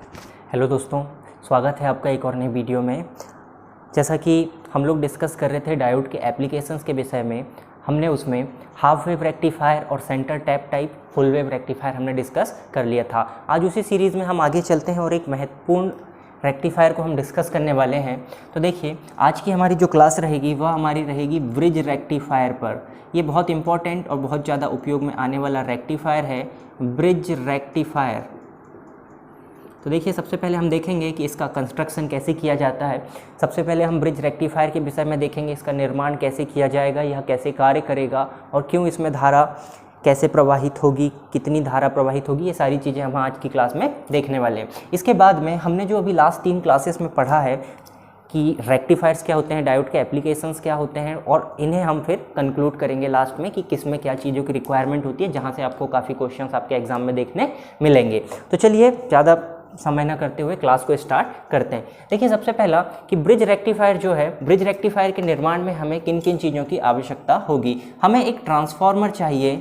Hello दोस्तों, स्वागत है आपका एक और नई वीडियो में। जैसा कि हम लोग डिस्कस कर रहे थे डायोड के एप्लीकेशंस के विषय में, हमने उसमें हाफ वेव रेक्टिफायर और centre tap type full wave rectifier हमने डिस्कस कर लिया था। आज उसी सीरीज़ में हम आगे चलते हैं और एक महत्वपूर्ण रेक्टिफायर को हम डिस्कस करने वाले हैं। तो देखिए, आज की हमारी जो क्लास रहेगी वह हमारी रहेगी ब्रिज रेक्टिफायर पर। ये बहुत इंपॉर्टेंट और बहुत ज़्यादा उपयोग में आने वाला रेक्टिफायर है, ब्रिज रेक्टिफायर। तो देखिए, सबसे पहले हम देखेंगे कि इसका कंस्ट्रक्शन कैसे किया जाता है। सबसे पहले हम ब्रिज रेक्टिफायर के विषय में देखेंगे, इसका निर्माण कैसे किया जाएगा, यह कैसे कार्य करेगा और क्यों इसमें धारा कैसे प्रवाहित होगी, कितनी धारा प्रवाहित होगी, ये सारी चीज़ें हम आज की क्लास में देखने वाले हैं। इसके बाद में हमने जो अभी लास्ट 3 क्लासेस में पढ़ा है कि रेक्टिफायर्स क्या होते हैं, डायोड के एप्लीकेशंस क्या होते हैं, और इन्हें हम फिर कंक्लूड करेंगे लास्ट में कि किस में क्या चीज़ों की रिक्वायरमेंट होती है, जहाँ से आपको काफ़ी क्वेश्चंस आपके एग्जाम में देखने मिलेंगे। तो चलिए, ज़्यादा समय न करते हुए क्लास को स्टार्ट करते हैं। देखिए, सबसे पहला कि ब्रिज रेक्टिफायर जो है, ब्रिज रेक्टिफायर के निर्माण में हमें किन किन चीज़ों की आवश्यकता होगी। हमें एक ट्रांसफार्मर चाहिए,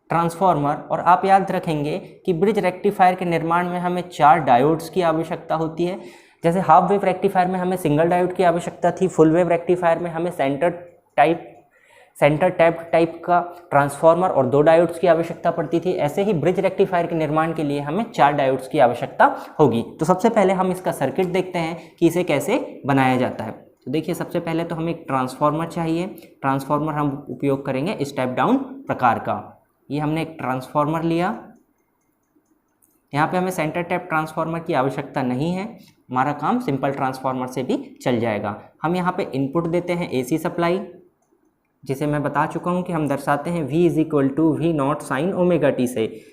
ट्रांसफार्मर, और आप याद रखेंगे कि ब्रिज रेक्टिफायर के निर्माण में हमें 4 डायोड्स की आवश्यकता होती है। जैसे हाफ वेव रेक्टिफायर में हमें सिंगल डायोड की आवश्यकता थी, फुल वेव रेक्टिफायर में हमें सेंटर टैप टाइप का ट्रांसफार्मर और 2 डायोड्स की आवश्यकता पड़ती थी। ऐसे ही ब्रिज रेक्टिफायर के निर्माण के लिए हमें 4 डायोड्स की आवश्यकता होगी। तो सबसे पहले हम इसका सर्किट देखते हैं कि इसे कैसे बनाया जाता है। तो देखिए, सबसे पहले तो हमें एक ट्रांसफार्मर चाहिए। ट्रांसफार्मर हम उपयोग करेंगे स्टेप डाउन प्रकार का। ये हमने एक ट्रांसफार्मर लिया। यहाँ पे हमें सेंटर टैप ट्रांसफार्मर की आवश्यकता नहीं है, हमारा काम सिंपल ट्रांसफार्मर से भी चल जाएगा। हम यहाँ पे इनपुट देते हैं एसी सप्लाई, जिसे मैं बता चुका हूँ कि हम दर्शाते हैं V = V0 sin ω t से,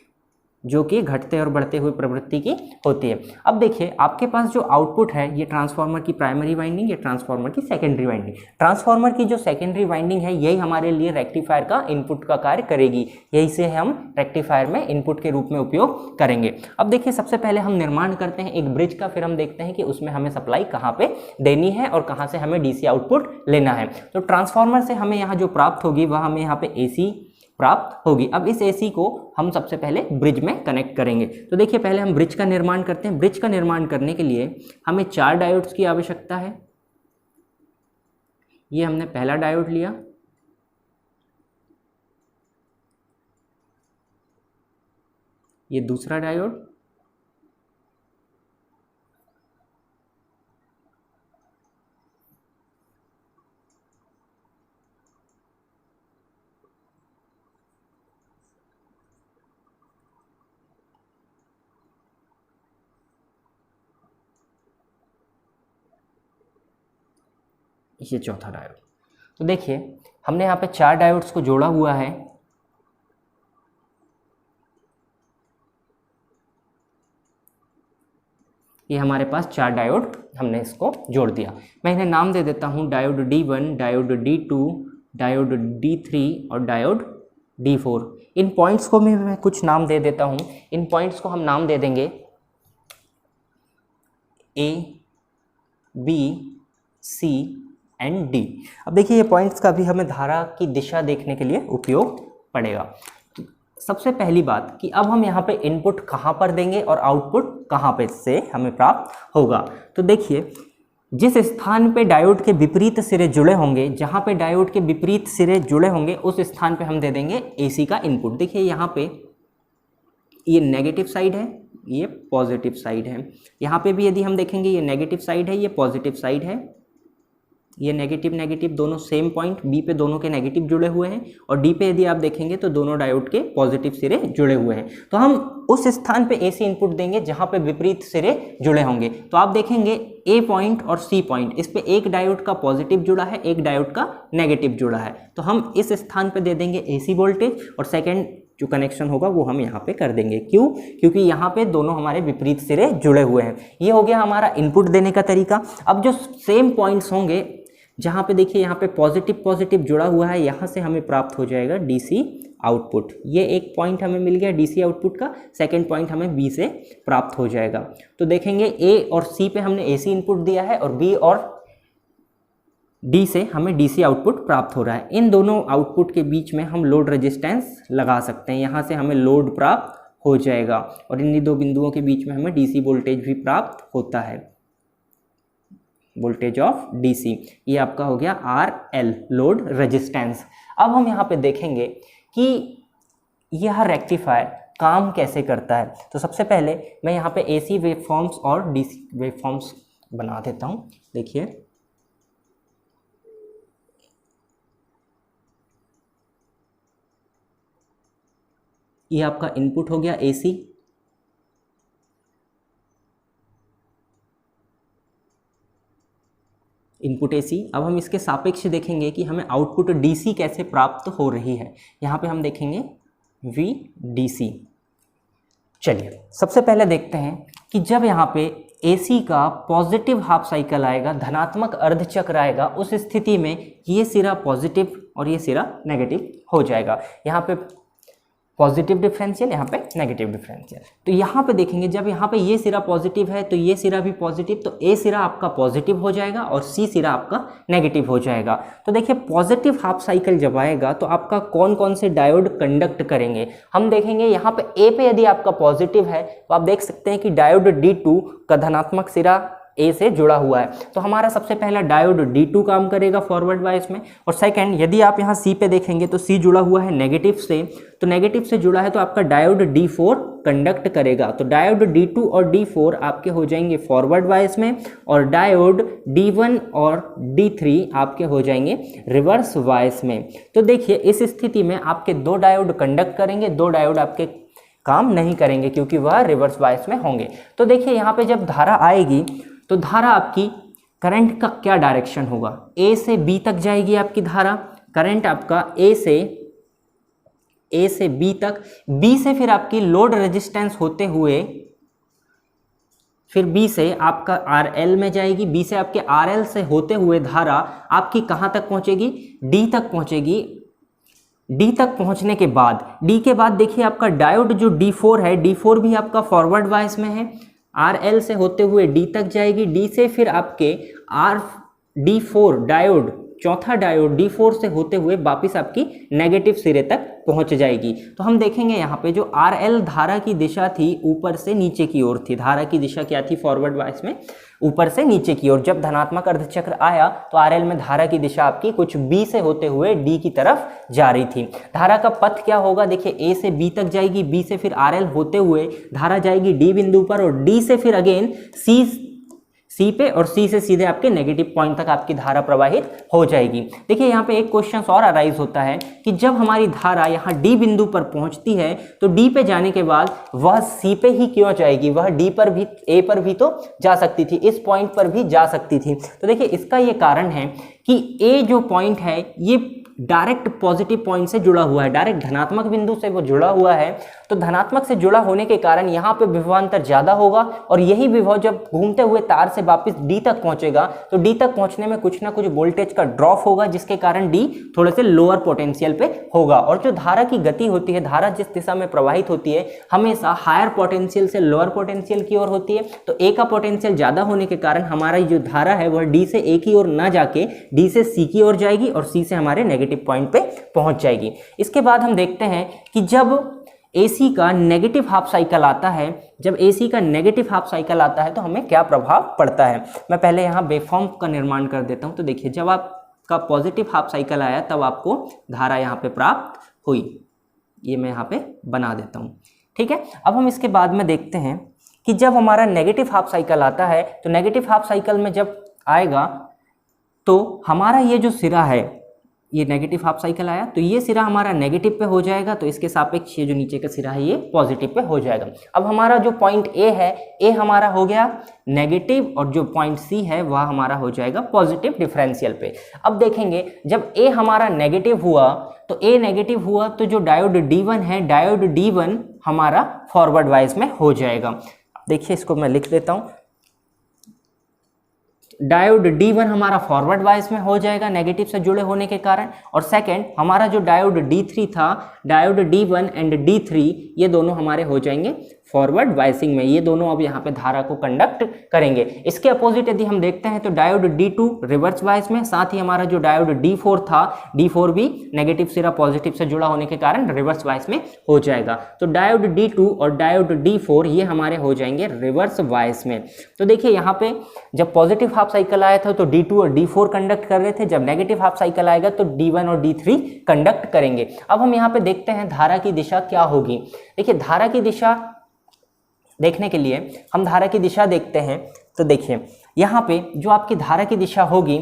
जो कि घटते और बढ़ते हुए प्रवृत्ति की होती है। अब देखिए, आपके पास जो आउटपुट है, ये ट्रांसफार्मर की प्राइमरी वाइंडिंग, ये ट्रांसफार्मर की सेकेंडरी वाइंडिंग। ट्रांसफार्मर की जो सेकेंडरी वाइंडिंग है, यही हमारे लिए रेक्टिफायर का इनपुट का कार्य करेगी। यही से हम रेक्टिफायर में इनपुट के रूप में उपयोग करेंगे। अब देखिए, सबसे पहले हम निर्माण करते हैं एक ब्रिज का, फिर हम देखते हैं कि उसमें हमें सप्लाई कहाँ पे देनी है और कहाँ से हमें DC आउटपुट लेना है। तो ट्रांसफार्मर से हमें यहाँ जो प्राप्त होगी वह हमें यहाँ पे AC प्राप्त होगी। अब इस AC को हम सबसे पहले ब्रिज में कनेक्ट करेंगे। तो देखिए, पहले हम ब्रिज का निर्माण करते हैं। ब्रिज का निर्माण करने के लिए हमें 4 डायोड्स की आवश्यकता है। ये हमने पहला डायोड लिया, ये दूसरा डायोड, ये चौथा डायोड। तो देखिए, हमने यहाँ पे 4 डायोड्स को जोड़ा हुआ है। ये हमारे पास 4 डायोड, हमने इसको जोड़ दिया। मैं इन्हें नाम दे देता हूँ, diode D1, diode D2, diode D3 और डायोड D4। इन पॉइंट्स को मैं कुछ नाम दे देता हूँ। इन पॉइंट्स को हम नाम दे देंगे A, B, C and D। अब देखिए, ये पॉइंट्स का भी हमें धारा की दिशा देखने के लिए उपयोग पड़ेगा। तो सबसे पहली बात कि अब हम यहाँ पे इनपुट कहाँ पर देंगे और आउटपुट कहाँ पे से हमें प्राप्त होगा। तो देखिए, जिस स्थान पे डायोड के विपरीत सिरे जुड़े होंगे, जहाँ पे डायोड के विपरीत सिरे जुड़े होंगे, उस स्थान पे हम दे देंगे AC का इनपुट। देखिए, यहाँ पे ये नेगेटिव साइड है, ये पॉजिटिव साइड है। यहाँ पे भी यदि हम देखेंगे, ये नेगेटिव साइड है, ये पॉजिटिव साइड है। ये नेगेटिव नेगेटिव दोनों सेम पॉइंट B पे दोनों के नेगेटिव जुड़े हुए हैं, और D पे यदि आप देखेंगे तो दोनों डायोड के पॉजिटिव सिरे जुड़े हुए हैं। तो हम उस स्थान पे AC इनपुट देंगे जहाँ पे विपरीत सिरे जुड़े होंगे। तो आप देखेंगे A पॉइंट और C पॉइंट, इस पे एक डायोड का पॉजिटिव जुड़ा है, एक डायोड का नेगेटिव जुड़ा है। तो हम इस स्थान पे दे देंगे AC वोल्टेज, और सेकेंड जो कनेक्शन होगा वो हम यहाँ पे कर देंगे। क्यों? क्योंकि यहाँ पे दोनों हमारे विपरीत सिरे जुड़े हुए हैं। ये हो गया हमारा इनपुट देने का तरीका। अब जो सेम पॉइंट्स होंगे, जहाँ पे देखिए, यहाँ पे पॉजिटिव पॉजिटिव जुड़ा हुआ है, यहाँ से हमें प्राप्त हो जाएगा DC आउटपुट। ये एक पॉइंट हमें मिल गया DC आउटपुट का, सेकंड पॉइंट हमें B से प्राप्त हो जाएगा। तो देखेंगे A और C पे हमने AC इनपुट दिया है, और B और डी से हमें डीसी आउटपुट प्राप्त हो रहा है। इन दोनों आउटपुट के बीच में हम लोड रेजिस्टेंस लगा सकते हैं, यहाँ से हमें लोड प्राप्त हो जाएगा और इन दो बिंदुओं के बीच में हमें डीसी वोल्टेज भी प्राप्त होता है, वोल्टेज ऑफ डीसी। ये आपका हो गया आर एल, लोड रेजिस्टेंस। अब हम यहाँ पे देखेंगे कि यह रेक्टिफायर काम कैसे करता है। तो सबसे पहले मैं यहाँ पे एसी वेवफॉर्म्स और डीसी वेवफॉर्म्स बना देता हूँ। देखिए ये आपका इनपुट हो गया एसी, इनपुट एसी। अब हम इसके सापेक्ष देखेंगे कि हमें आउटपुट डीसी कैसे प्राप्त हो रही है। यहाँ पे हम देखेंगे वी डीसी। चलिए सबसे पहले देखते हैं कि जब यहाँ पे एसी का पॉजिटिव हाफ साइकिल आएगा, धनात्मक अर्धचक्र आएगा, उस स्थिति में ये सिरा पॉजिटिव और ये सिरा नेगेटिव हो जाएगा। यहाँ पे पॉजिटिव डिफरेंशियल, यहाँ पे नेगेटिव डिफरेंशियल। तो यहाँ पे देखेंगे जब यहाँ पे ये सिरा पॉजिटिव है तो ये सिरा भी पॉजिटिव, तो ए सिरा आपका पॉजिटिव हो जाएगा और सी सिरा आपका नेगेटिव हो जाएगा। तो देखिए पॉजिटिव हाफ साइकिल जब आएगा तो आपका कौन कौन से डायोड कंडक्ट करेंगे हम देखेंगे। यहाँ पे ए पे यदि आपका पॉजिटिव है तो आप देख सकते हैं कि डायोड D2 का धनात्मक सिरा ए से जुड़ा हुआ है, तो हमारा सबसे पहला डायोड D2 काम करेगा फॉरवर्ड वाइज में। और सेकंड यदि आप यहाँ सी पे देखेंगे तो सी जुड़ा हुआ है नेगेटिव से, तो नेगेटिव से जुड़ा है तो आपका डायोड D4 कंडक्ट करेगा। तो डायोड D2 और D4 आपके हो जाएंगे फॉरवर्ड वाइज में और डायोड D1 और D3 आपके हो जाएंगे रिवर्स वाइज में। तो देखिए इस स्थिति में आपके दो डायोड कंडक्ट करेंगे, दो डायोड आपके काम नहीं करेंगे क्योंकि वह रिवर्स वाइज में होंगे। तो देखिए यहाँ पे जब धारा आएगी तो धारा आपकी करंट का क्या डायरेक्शन होगा, ए से बी तक जाएगी आपकी धारा। करंट आपका ए से बी तक, बी से फिर आपकी लोड रेजिस्टेंस होते हुए फिर बी से आपका आर एल में जाएगी, बी से आपके आर एल से होते हुए धारा आपकी कहाँ तक पहुँचेगी, डी तक पहुँचेगी। डी तक पहुँचने के बाद, डी के बाद देखिए आपका डायोड जो D4 है, D4 भी आपका फॉरवर्ड वाइज में है, आर एल से होते हुए डी तक जाएगी, डी से फिर आपके D4 डायोड, चौथा डायोड D4 से होते हुए वापिस आपकी नेगेटिव सिरे तक पहुंच जाएगी। तो हम देखेंगे यहाँ पे जो RL धारा की दिशा थी ऊपर से नीचे की ओर थी, धारा की दिशा क्या थी फॉरवर्ड वाइज में ऊपर से नीचे की ओर। जब धनात्मक अर्धचक्र आया तो RL में धारा की दिशा आपकी कुछ B से होते हुए D की तरफ जा रही थी। धारा का पथ क्या होगा, देखिए A से B तक जाएगी, B से फिर RL होते हुए धारा जाएगी D बिंदु पर और D से फिर अगेन C पे और C से सीधे आपके नेगेटिव पॉइंट तक आपकी धारा प्रवाहित हो जाएगी। देखिए यहाँ पे एक क्वेश्चन और अराइज होता है कि जब हमारी धारा यहाँ D बिंदु पर पहुँचती है तो D पे जाने के बाद वह C पे ही क्यों जाएगी, वह D पर भी, A पर भी तो जा सकती थी, इस पॉइंट पर भी जा सकती थी। तो देखिए इसका ये कारण है कि A जो पॉइंट है ये डायरेक्ट पॉजिटिव पॉइंट से जुड़ा हुआ है, डायरेक्ट धनात्मक बिंदु से वो जुड़ा हुआ है। तो धनात्मक से जुड़ा होने के कारण यहाँ पे विभवांतर ज़्यादा होगा और यही विभव जब घूमते हुए तार से वापस D तक पहुँचेगा तो D तक पहुँचने में कुछ ना कुछ वोल्टेज का ड्रॉप होगा जिसके कारण D थोड़े से लोअर पोटेंशियल पे होगा। और जो धारा की गति होती है, धारा जिस दिशा में प्रवाहित होती है हमेशा हायर पोटेंशियल से लोअर पोटेंशियल की ओर होती है। तो A का पोटेंशियल ज़्यादा होने के कारण हमारा जो धारा है वह D से A की ओर ना जाके D से C की ओर जाएगी और C से हमारे नेगेटिव पॉइंट पे पहुंच जाएगी। इसके बाद हम देखते हैं कि जब AC का नेगेटिव हाफ साइकिल आता है, जब AC का नेगेटिव हाफ साइकिल आता है तो हमें क्या प्रभाव पड़ता है। मैं पहले यहाँ वेवफॉर्म का निर्माण कर देता हूँ। तो देखिए जब आपका पॉजिटिव हाफ साइकिल आया तब आपको धारा यहाँ पे प्राप्त हुई, ये मैं यहाँ पे बना देता हूँ, ठीक है। अब हम इसके बाद में देखते हैं कि जब हमारा नेगेटिव हाफ साइकिल आता है तो नेगेटिव हाफ साइकिल में जब आएगा तो हमारा ये जो सिरा है, ये नेगेटिव हाफ साइकिल आया तो ये सिरा हमारा नेगेटिव पे हो जाएगा, तो इसके सापेक्ष ये जो नीचे का सिरा है ये पॉजिटिव पे हो जाएगा। अब हमारा जो पॉइंट A है, A हमारा हो गया नेगेटिव और जो पॉइंट C है वह हमारा हो जाएगा पॉजिटिव डिफरेंशियल पे। अब देखेंगे जब A हमारा नेगेटिव हुआ तो A नेगेटिव हुआ तो जो डायोड D1 है, डायोड D1 हमारा फॉरवर्ड वाइज में हो जाएगा। देखिए इसको मैं लिख देता हूँ, डायोड D1 हमारा फॉरवर्ड वाइज में हो जाएगा नेगेटिव से जुड़े होने के कारण। और सेकंड हमारा जो डायोड D3 था, डायोड D1 एंड D3 ये दोनों हमारे हो जाएंगे फॉरवर्ड बायसिंग में, ये दोनों अब यहाँ पे धारा को कंडक्ट करेंगे। इसके अपोजिट यदि हम देखते हैं तो डायोड D2 रिवर्स बायस में, साथ ही हमारा जो डायोड D4 था, D4 भी नेगेटिव सिरा पॉजिटिव से जुड़ा होने के कारण रिवर्स बायस में हो जाएगा। तो डायोड D2 और डायोड D4 ये हमारे हो जाएंगे रिवर्स बायस में। तो देखिए यहाँ पे जब पॉजिटिव हाफ साइकिल आया था तो D2 और D4 कंडक्ट कर रहे थे, जब नेगेटिव हाफ साइकिल आएगा तो D1 और D3 कंडक्ट करेंगे। अब हम यहाँ पे देखते हैं धारा की दिशा क्या होगी। देखिए धारा की दिशा देखने के लिए हम धारा की दिशा देखते हैं, तो देखिए यहाँ पे जो आपकी धारा की दिशा होगी,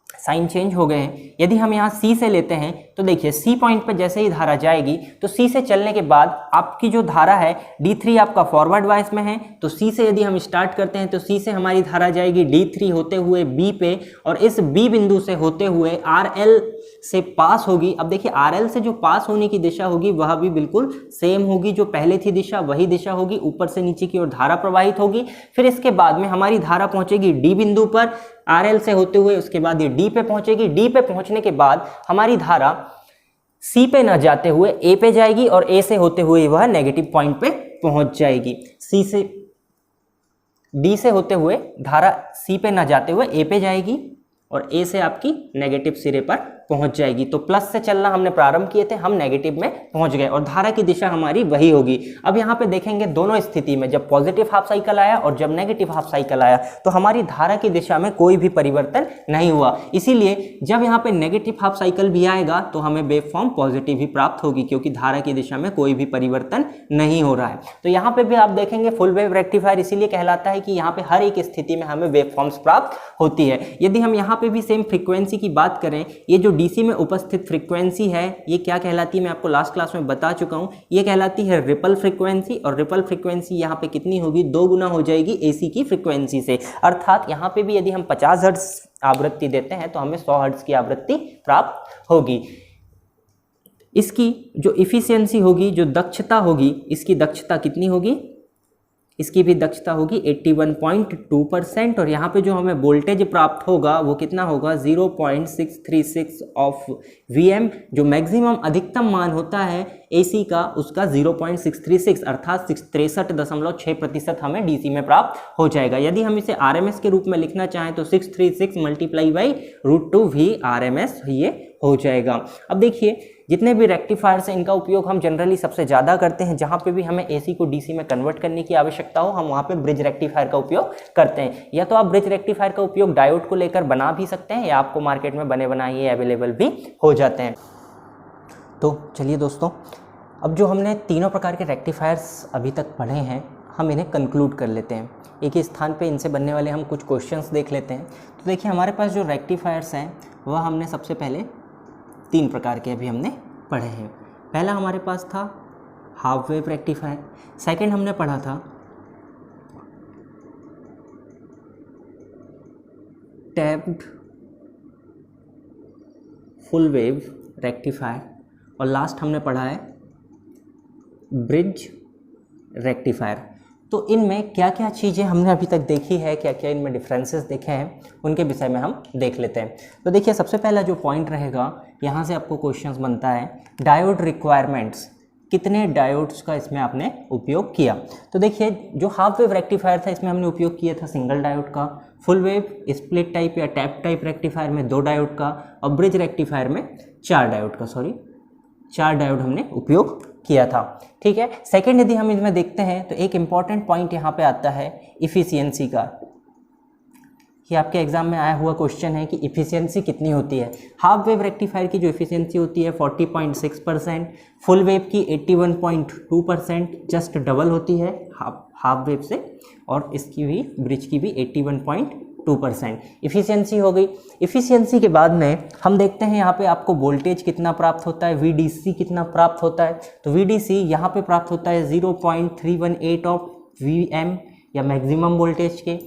साइन चेंज हो गए हैं। यदि हम यहाँ C से लेते हैं तो देखिए C पॉइंट पर जैसे ही धारा जाएगी तो C से चलने के बाद आपकी जो धारा है D3 आपका फॉरवर्ड वाइस में है, तो C से यदि हम स्टार्ट करते हैं तो C से हमारी धारा जाएगी D3 होते हुए B पे, और इस B बिंदु से होते हुए RL से पास होगी। अब देखिए RL से जो पास होने की दिशा होगी वह भी बिल्कुल सेम होगी, जो पहले थी दिशा वही दिशा होगी, ऊपर से नीचे की ओर धारा प्रवाहित होगी। फिर इसके बाद में हमारी धारा पहुंचेगी D बिंदु पर RL से होते हुए, उसके बाद ये D पे पहुंचेगी। D पे पहुंचने के बाद हमारी धारा C पे न जाते हुए A पे जाएगी और A से होते हुए वह नेगेटिव पॉइंट पे पहुंच जाएगी। D से होते हुए धारा C पे न जाते हुए A पे जाएगी और A से आपकी नेगेटिव सिरे पर पहुंच जाएगी। तो प्लस से चलना हमने प्रारंभ किए थे, हम नेगेटिव में पहुंच गए और धारा की दिशा हमारी वही होगी। अब यहाँ पे देखेंगे दोनों स्थिति में, जब पॉजिटिव हाफ साइकिल आया और जब नेगेटिव हाफ साइकिल आया, तो हमारी धारा की दिशा में कोई भी परिवर्तन नहीं हुआ। इसीलिए जब यहाँ पे नेगेटिव हाफ साइकिल भी आएगा तो हमें वेव फॉर्म पॉजिटिव ही प्राप्त होगी, क्योंकि धारा की दिशा में कोई भी परिवर्तन नहीं हो रहा है। तो यहाँ पे भी आप देखेंगे फुल वेव रेक्टिफायर इसीलिए कहलाता है कि यहाँ पे हर एक स्थिति में हमें वेव फॉर्म्स प्राप्त होती है। यदि हम यहाँ पे भी सेम फ्रीक्वेंसी की बात करें, ये जो डीसी में उपस्थित फ्रीक्वेंसी है ये क्या कहलाती है, मैं आपको लास्ट क्लास में बता चुका हूँ, ये कहलाती है रिपल फ्रीक्वेंसी। और रिपल फ्रीक्वेंसी यहाँ पे कितनी होगी, 2 गुना हो जाएगी एसी की फ्रीक्वेंसी से। अर्थात यहाँ पे भी यदि हम 50 हर्ट्ज आवृत्ति देते हैं तो हमें 100 हर्ट्ज की आवृत्ति प्राप्त होगी। इसकी जो इफिशियंसी होगी, जो दक्षता होगी, इसकी दक्षता कितनी होगी, इसकी भी दक्षता होगी 81.2%। और यहाँ पे जो हमें वोल्टेज प्राप्त होगा वो कितना होगा, 0.636 ऑफ Vm। जो मैक्सिमम अधिकतम मान होता है AC का उसका 0.636 अर्थात 63.6% हमें DC में प्राप्त हो जाएगा। यदि हम इसे RMS के रूप में लिखना चाहें तो 636 मल्टीप्लाई बाई √2 VRMS ये हो जाएगा। अब देखिए जितने भी रेक्टिफायर्स हैं इनका उपयोग हम जनरली सबसे ज़्यादा करते हैं, जहाँ पे भी हमें AC को DC में कन्वर्ट करने की आवश्यकता हो हम वहाँ पे ब्रिज रेक्टिफायर का उपयोग करते हैं। या तो आप ब्रिज रेक्टिफायर का उपयोग डायोड को लेकर बना भी सकते हैं, या आपको मार्केट में बने बनाए अवेलेबल भी हो जाते हैं। तो चलिए दोस्तों, अब जो हमने तीनों प्रकार के रेक्टिफायर्स अभी तक पढ़े हैं हम इन्हें कंक्लूड कर लेते हैं। एक ही स्थान पे इनसे बनने वाले हम कुछ क्वेश्चंस देख लेते हैं। तो देखिए हमारे पास जो रेक्टिफायर्स हैं वह हमने सबसे पहले 3 प्रकार के अभी हमने पढ़े हैं। पहला हमारे पास था हाफ वेव रेक्टिफायर, सेकंड हमने पढ़ा था टैप्ड फुल वेव रेक्टिफायर, और लास्ट हमने पढ़ा है ब्रिज रेक्टिफायर। तो इनमें क्या क्या चीज़ें हमने अभी तक देखी है, क्या क्या इनमें डिफरेंसेस देखे हैं, उनके विषय में हम देख लेते हैं। तो देखिए सबसे पहला जो पॉइंट रहेगा, यहाँ से आपको क्वेश्चंस बनता है डायोड रिक्वायरमेंट्स, कितने डायोड्स का इसमें आपने उपयोग किया। तो देखिए जो हाफ वेव रेक्टिफायर था इसमें हमने उपयोग किया था सिंगल डायोड का, फुल वेव स्प्लिट टाइप या टैप टाइप रेक्टिफायर में 2 डायोड का, और ब्रिज रेक्टिफायर में 4 डायोड का, 4 डायोड हमने उपयोग किया था। ठीक है। सेकंड यदि हम इसमें देखते हैं तो एक इम्पॉर्टेंट पॉइंट यहाँ पे आता है इफिशियंसी का। ये आपके एग्जाम में आया हुआ क्वेश्चन है कि इफिशियंसी कितनी होती है। हाफ वेव रेक्टिफायर की जो इफिशियंसी होती है 40.6%, फुल वेव की 81.2%, जस्ट डबल होती है हाफ वेव से, और इसकी भी ब्रिज की भी 81.2% इफिशियंसी हो गई। इफिशियंसी के बाद में हम देखते हैं यहाँ पे आपको वोल्टेज कितना प्राप्त होता है, VDC कितना प्राप्त होता है। तो VDC यहाँ पे प्राप्त होता है 0.318 ऑफ Vm या मैक्सिमम वोल्टेज के,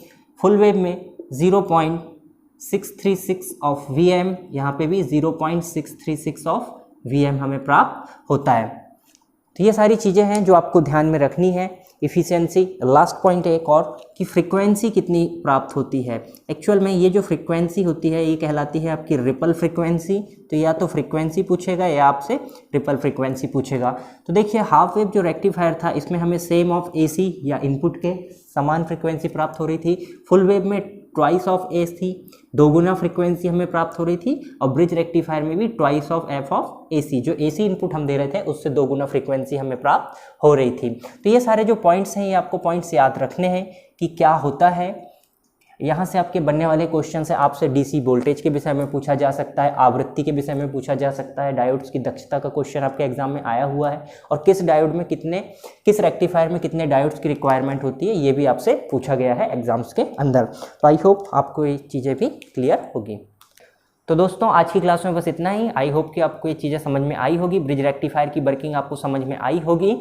फुल वेव में 0.636 ऑफ Vm, यहाँ पे भी 0.636 ऑफ Vm हमें प्राप्त होता है। तो ये सारी चीज़ें हैं जो आपको ध्यान में रखनी है। इफ़िशियंसी, लास्ट पॉइंट है एक और कि फ्रीक्वेंसी कितनी प्राप्त होती है। एक्चुअल में ये जो फ्रीक्वेंसी होती है ये कहलाती है आपकी रिपल फ्रीक्वेंसी। तो या तो फ्रीक्वेंसी पूछेगा या आपसे रिपल फ्रीक्वेंसी पूछेगा। तो देखिए हाफ वेव जो रेक्टिफायर था इसमें हमें सेम ऑफ AC या इनपुट के समान फ्रीक्वेंसी प्राप्त हो रही थी। फुल वेव में ट्वाइस ऑफ एस थी, दोगुना फ्रीक्वेंसी हमें प्राप्त हो रही थी। और ब्रिज रेक्टिफायर में भी twice of F of AC, जो AC इनपुट हम दे रहे थे उससे दोगुना फ्रीक्वेंसी हमें प्राप्त हो रही थी। तो ये सारे जो पॉइंट्स हैं ये आपको पॉइंट्स याद रखने हैं कि क्या होता है। यहाँ से आपके बनने वाले क्वेश्चन से आपसे DC वोल्टेज के विषय में पूछा जा सकता है, आवृत्ति के विषय में पूछा जा सकता है, डायोड्स की दक्षता का क्वेश्चन आपके एग्जाम में आया हुआ है, और किस डायोड में किस रेक्टिफायर में कितने डायोड्स की रिक्वायरमेंट होती है ये भी आपसे पूछा गया है एग्जाम्स के अंदर। तो आई होप आपको ये चीज़ें भी क्लियर होगी। तो दोस्तों आज की क्लास में बस इतना ही। आई होप कि आपको ये चीज़ें समझ में आई होगी, ब्रिज रेक्टिफायर की वर्किंग आपको समझ में आई होगी।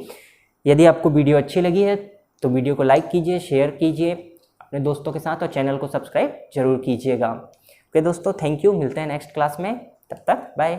यदि आपको वीडियो अच्छी लगी है तो वीडियो को लाइक कीजिए, शेयर कीजिए अपने दोस्तों के साथ, और चैनल को सब्सक्राइब जरूर कीजिएगा। ओके दोस्तों, थैंक यू, मिलते हैं नेक्स्ट क्लास में, तब तक बाय।